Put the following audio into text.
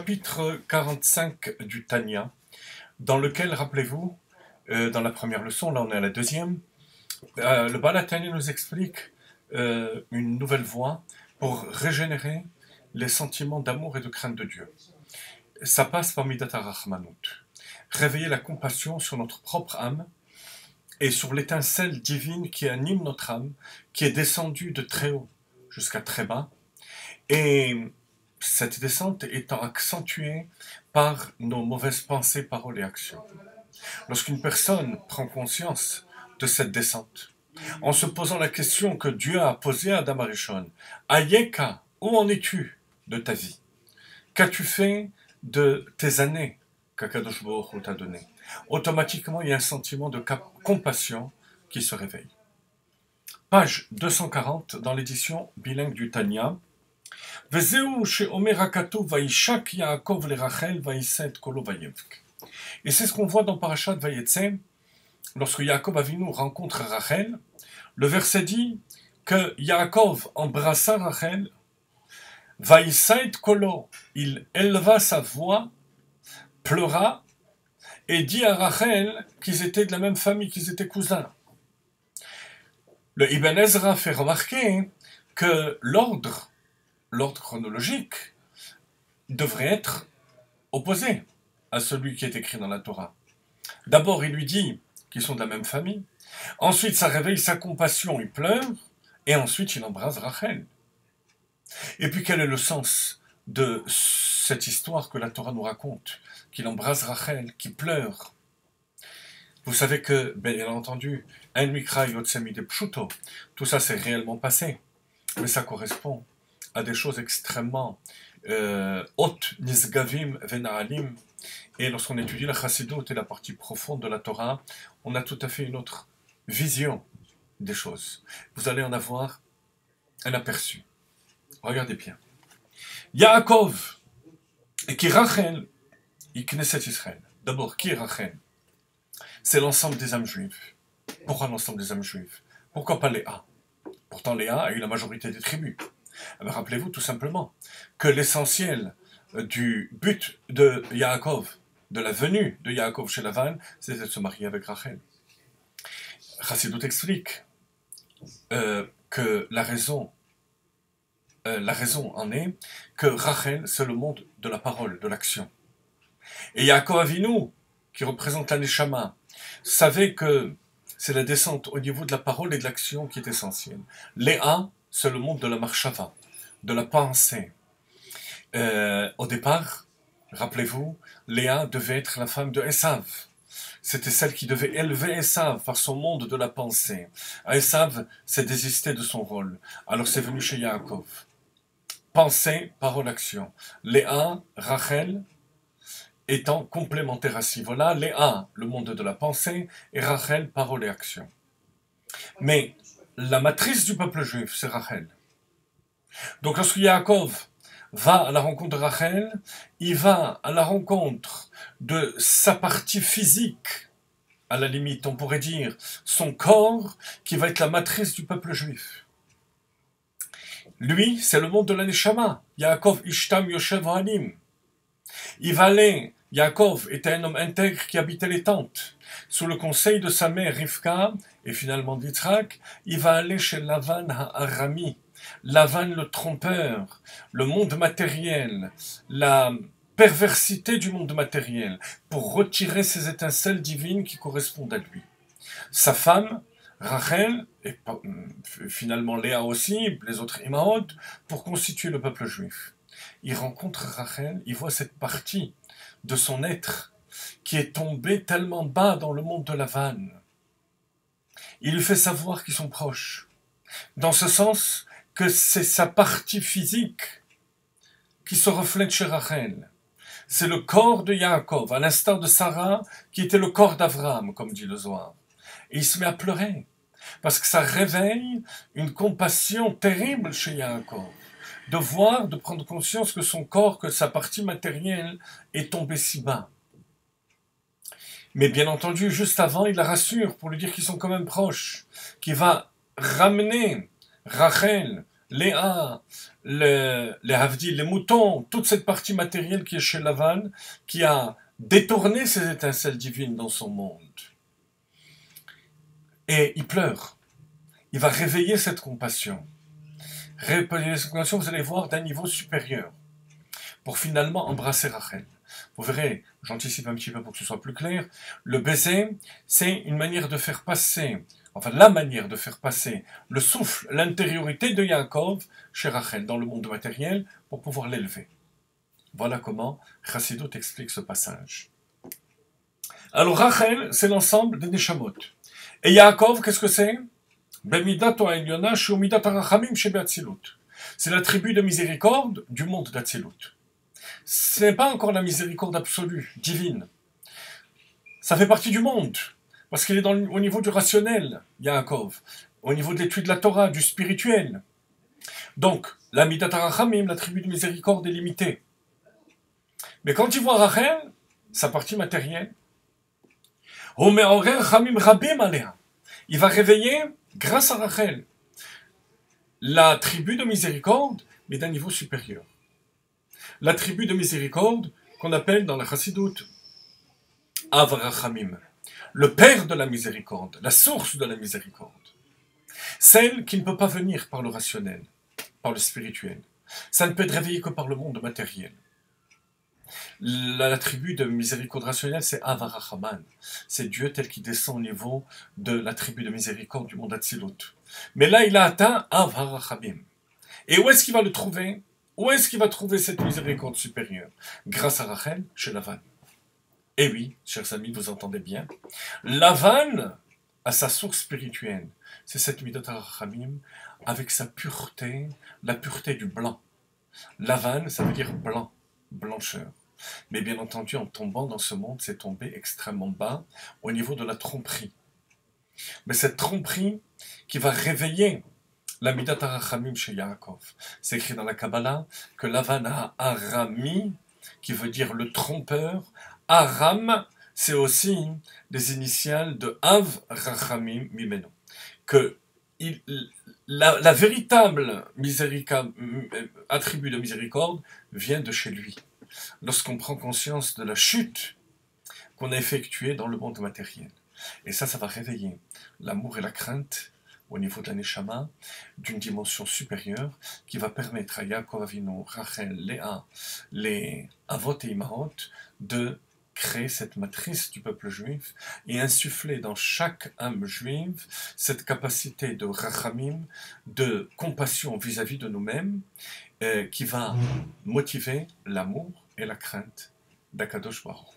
chapitre 45 du Tanya, dans lequel, rappelez-vous, dans la première leçon, là on est à la deuxième, le Baal HaTanya nous explique une nouvelle voie pour régénérer les sentiments d'amour et de crainte de Dieu. Ça passe par Midat HaRachmanut, réveiller la compassion sur notre propre âme et sur l'étincelle divine qui anime notre âme, qui est descendue de très haut jusqu'à très bas, et cette descente étant accentuée par nos mauvaises pensées, paroles et actions. Lorsqu'une personne prend conscience de cette descente, en se posant la question que Dieu a posée à Adam Arishon, Ayeka, où en es-tu de ta vie? Qu'as-tu fait de tes années qu'Akadosh Baruch Hu t'a donné? Automatiquement, il y a un sentiment de compassion qui se réveille. Page 240 dans l'édition bilingue du Tanya. Et c'est ce qu'on voit dans Parashat Vayetze, lorsque Yaakov Avinu rencontre Rachel. Le verset dit que Yaakov embrassa Rachel, Vaïsaït Kolo, il éleva sa voix, pleura, et dit à Rachel qu'ils étaient de la même famille, qu'ils étaient cousins. Le Ibn Ezra fait remarquer que l'ordre chronologique devrait être opposé à celui qui est écrit dans la Torah. D'abord, il lui dit qu'ils sont de la même famille. Ensuite, ça réveille sa compassion, il pleure. Et ensuite, il embrasse Rachel. Et puis, quel est le sens de cette histoire que la Torah nous raconte? Qu'il embrasse Rachel, qu'il pleure. Vous savez que, bien entendu, un mikra yotsemi de pshuto, tout ça s'est réellement passé. Mais ça correspond à des choses extrêmement hautes, nisgavim venaalim. Et lorsqu'on étudie la chassidut et la partie profonde de la Torah, on a tout à fait une autre vision des choses. Vous allez en avoir un aperçu. Regardez bien. Yaakov et qui Rachel, et Knesset Israël. D'abord, qui est Rachel? C'est l'ensemble des âmes juives. Pourquoi l'ensemble des âmes juives? Pourquoi pas Léa? Pourtant, Léa a eu la majorité des tribus. Alors, rappelez-vous tout simplement que l'essentiel du but de Yaakov, de la venue de Yaakov chez Lavan, c'était de se marier avec Rachel. Chassidut explique que la raison en est que Rachel, c'est le monde de la parole, de l'action. Et Yaakov Avinu, qui représente la Neshama, savait que c'est la descente au niveau de la parole et de l'action qui est essentielle. Léa, c'est le monde de la marshava, de la pensée. Au départ, rappelez-vous, Léa devait être la femme de Esav. C'était celle qui devait élever Esav par son monde de la pensée. Esav s'est désisté de son rôle. Alors c'est venu chez Yaakov. Pensée, parole, action. Léa, Rachel, étant complémentaires à ce niveau-là. Léa, le monde de la pensée, et Rachel, parole et action. Mais la matrice du peuple juif, c'est Rachel. Donc lorsque Yaakov va à la rencontre de Rachel, il va à la rencontre de sa partie physique, à la limite, on pourrait dire, son corps, qui va être la matrice du peuple juif. Lui, c'est le monde de la Neshama. Yaakov Ishtam Yoshev Hanim. Il va aller, Yaakov était un homme intègre qui habitait les tentes. Sous le conseil de sa mère Rivka, et finalement d'Yitzhak, il va aller chez Lavan Ha'arami. Lavan le trompeur, le monde matériel, la perversité du monde matériel, pour retirer ces étincelles divines qui correspondent à lui. Sa femme, Rachel, et finalement Léa aussi, les autres Imaot, pour constituer le peuple juif. Il rencontre Rachel, il voit cette partie de son être qui est tombée tellement bas dans le monde de Lavan. Il lui fait savoir qu'ils sont proches. Dans ce sens que c'est sa partie physique qui se reflète chez Rachel. C'est le corps de Yaakov, à l'instar de Sarah, qui était le corps d'Avraham, comme dit le Zohar. Et il se met à pleurer, parce que ça réveille une compassion terrible chez Yaakov. De voir, de prendre conscience que son corps, que sa partie matérielle est tombée si bas. Mais bien entendu, juste avant, il la rassure pour lui dire qu'ils sont quand même proches, qu'il va ramener Rachel Léa, les Havdi, les moutons, toute cette partie matérielle qui est chez Lavan, qui a détourné ces étincelles divines dans son monde. Et il pleure. Il va réveiller cette compassion. Réveiller cette compassion, vous allez voir, d'un niveau supérieur, pour finalement embrasser Rachel. Vous verrez, j'anticipe un petit peu pour que ce soit plus clair, le baiser, c'est une manière de faire passer, enfin la manière de faire passer le souffle, l'intériorité de Yaakov chez Rachel, dans le monde matériel, pour pouvoir l'élever. Voilà comment Chassidut explique ce passage. Alors Rachel, c'est l'ensemble des Neshamot. Et Yaakov, qu'est-ce que c'est? C'est la tribu de miséricorde du monde d'Atsilut. Ce n'est pas encore la miséricorde absolue, divine. Ça fait partie du monde, parce qu'il est au niveau du rationnel, Yaakov, au niveau de l'étude de la Torah, du spirituel. Donc, la Midat HaRachamim, la tribu de miséricorde, est limitée. Mais quand il voit Rachel, sa partie matérielle, il va réveiller, grâce à Rachel, la tribu de miséricorde, mais d'un niveau supérieur. La tribu de miséricorde, qu'on appelle dans la Chassidut Av Rachamim, le père de la miséricorde, la source de la miséricorde. Celle qui ne peut pas venir par le rationnel, par le spirituel. Ça ne peut être réveillé que par le monde matériel. La tribu de miséricorde rationnelle, c'est Av Rachaman. C'est Dieu tel qu'il descend au niveau de la tribu de miséricorde du monde Atzilut. Mais là, il a atteint Av Rachamim. Et où est-ce qu'il va le trouver? Où est-ce qu'il va trouver cette miséricorde supérieure? Grâce à Rachel, chez Lavan. Et oui, chers amis, vous entendez bien. Lavan a sa source spirituelle. C'est cette Midat HaRachamim avec sa pureté, la pureté du blanc. Lavan, ça veut dire blanc, blancheur. Mais bien entendu, en tombant dans ce monde, c'est tombé extrêmement bas au niveau de la tromperie. Mais cette tromperie qui va réveiller la Midat HaRachamim chez Yaakov. C'est écrit dans la Kabbalah que Lavan a Arami, qui veut dire le trompeur. Aram, c'est aussi des initiales de Av Rachamim Mimeno. Que la véritable attribut de miséricorde vient de chez lui. Lorsqu'on prend conscience de la chute qu'on a effectuée dans le monde matériel. Et ça va réveiller l'amour et la crainte au niveau de la Neshama, d'une dimension supérieure, qui va permettre à Yaakov Avinu, Rachel, Léa, les Avot et Imahot, de créer cette matrice du peuple juif et insuffler dans chaque âme juive cette capacité de rachamim, de compassion vis-à-vis de nous-mêmes, qui va motiver l'amour et la crainte d'Akadosh Baruch.